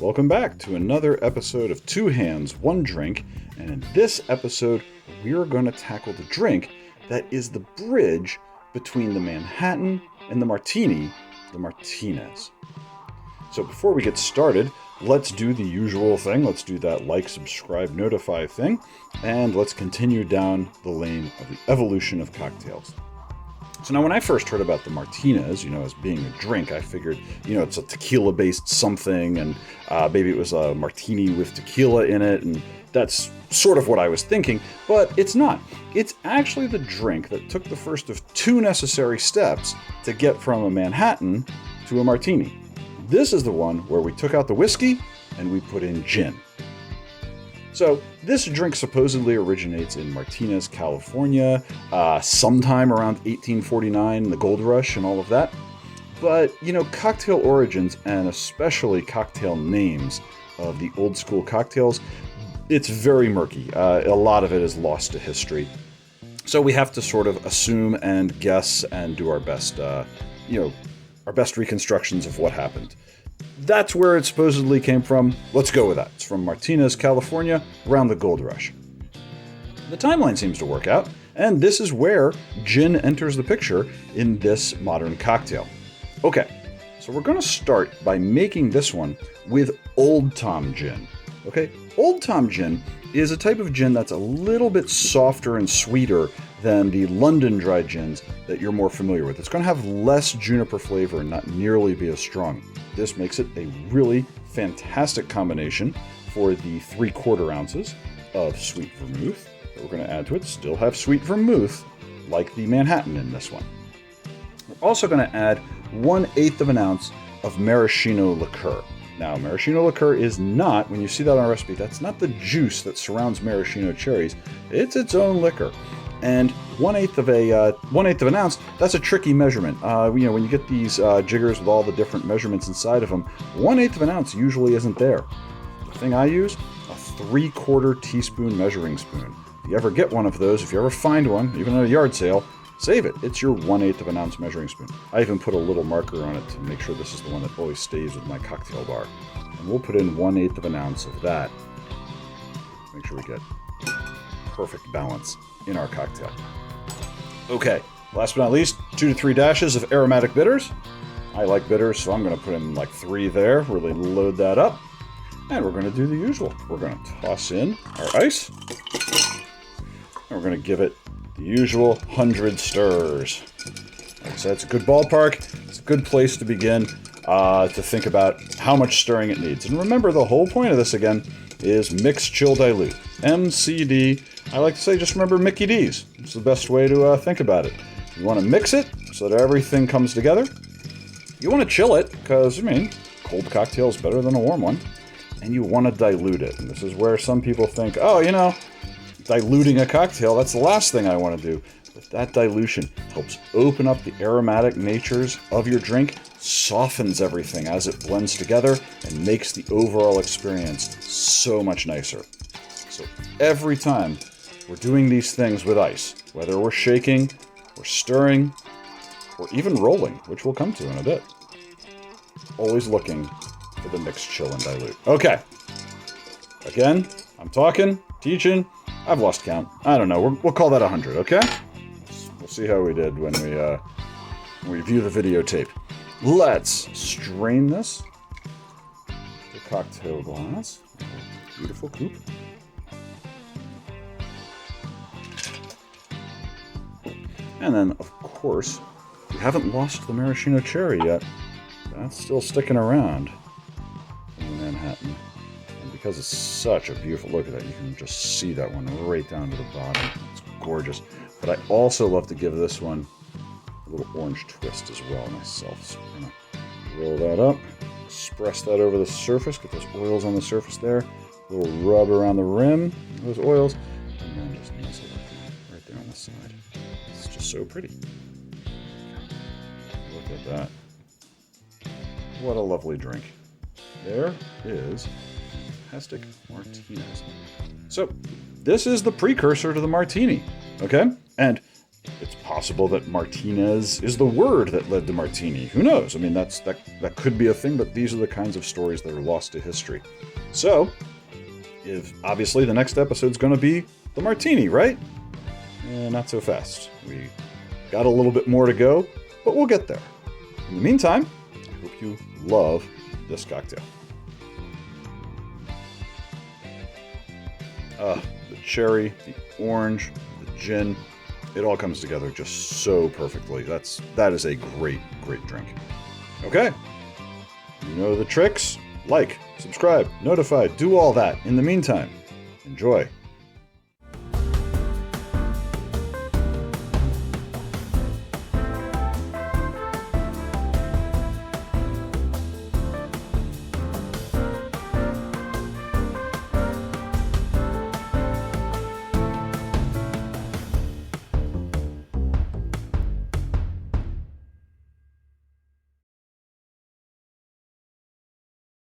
Welcome back to another episode of Two Hands, One Drink, and in this episode, we're going to tackle the drink that is the bridge between the Manhattan and the Martini, the Martinez. So before we get started, let's do the usual thing. Let's do that like, subscribe, notify thing, and let's continue down the lane of the evolution of cocktails. So now when I first heard about the Martinez, as being a drink, I figured, it's a tequila-based something, and maybe it was a martini with tequila in it, and that's sort of what I was thinking, but it's not. It's actually the drink that took the first of two necessary steps to get from a Manhattan to a martini. This is the one where we took out the whiskey and we put in gin. So this drink supposedly originates in Martinez, California, sometime around 1849, the gold rush and all of that. But, cocktail origins and especially cocktail names of the old school cocktails, it's very murky. A lot of it is lost to history. So we have to sort of assume and guess and do our best, our best reconstructions of what happened. That's where it supposedly came from. Let's go with that. It's from Martinez, California, around the gold rush. The timeline seems to work out, and this is where gin enters the picture in this modern cocktail. Okay, so we're going to start by making this one with Old Tom gin. Okay, Old Tom gin is a type of gin that's a little bit softer and sweeter than the London dry gins that you're more familiar with. It's going to have less juniper flavor and not nearly be as strong. This makes it a really fantastic combination for the 3/4 ounces of sweet vermouth that we're going to add to it. Still have sweet vermouth like the Manhattan in this one. We're also going to add 1/8 of an ounce of Maraschino liqueur. Now, Maraschino liqueur is not, when you see that on a recipe, that's not the juice that surrounds maraschino cherries. It's its own liquor. And 1/8 of an ounce, that's a tricky measurement. When you get these jiggers with all the different measurements inside of them, 1/8 of an ounce usually isn't there. The thing I use, a 3/4 teaspoon measuring spoon. If you ever get one of those, if you ever find one, even at a yard sale, save it. It's your 1/8 of an ounce measuring spoon. I even put a little marker on it to make sure this is the one that always stays with my cocktail bar. And we'll put in 1/8 of an ounce of that. Make sure we get perfect balance in our cocktail. Okay, last but not least, 2 to 3 dashes of aromatic bitters. I like bitters, so I'm going to put in like 3 there, really load that up. And we're going to do the usual. We're going to toss in our ice. And we're going to give it the usual 100 stirs. Like I said, it's a good ballpark. It's a good place to begin to think about how much stirring it needs. And remember, the whole point of this, again, is mix, chill, dilute. MCD. I like to say, just remember Mickey D's. It's the best way to think about it. You want to mix it so that everything comes together. You want to chill it, because, cold cocktail is better than a warm one. And you want to dilute it. And this is where some people think, diluting a cocktail, that's the last thing I want to do. But that dilution helps open up the aromatic natures of your drink, softens everything as it blends together, and makes the overall experience so much nicer. So every time we're doing these things with ice, whether we're shaking, or stirring, or even rolling, which we'll come to in a bit, always looking for the mix, chill, and dilute. Okay. Again, I'm talking, teaching, I've lost count. I don't know. We'll call that 100, okay? We'll see how we did when we view the videotape. Let's strain this to cocktail glass. Beautiful coupe. And then, of course, we haven't lost the maraschino cherry yet. That's still sticking around in the Manhattan. And because it's such a beautiful, look at that, you can just see that one right down to the bottom. It's gorgeous. But I also love to give this one a little orange twist as well myself. So I'm going to roll that up, express that over the surface, get those oils on the surface there, a little rub around the rim, those oils, and then just nestle it right there on the side. It's just so pretty. Look at that. What a lovely drink. There is fantastic Martinez. So, this is the precursor to the Martini, okay? And it's possible possible that Martinez is the word that led to Martini. Who knows? I mean, that could be a thing, but these are the kinds of stories that are lost to history. So, if obviously the next episode's going to be the Martini, right? Not so fast. We got a little bit more to go, but we'll get there. In the meantime, I hope you love this cocktail. The cherry, the orange, the gin, it all comes together just so perfectly. That is a great, great drink. Okay, you know the tricks. Like, subscribe, notify, do all that. In the meantime, enjoy.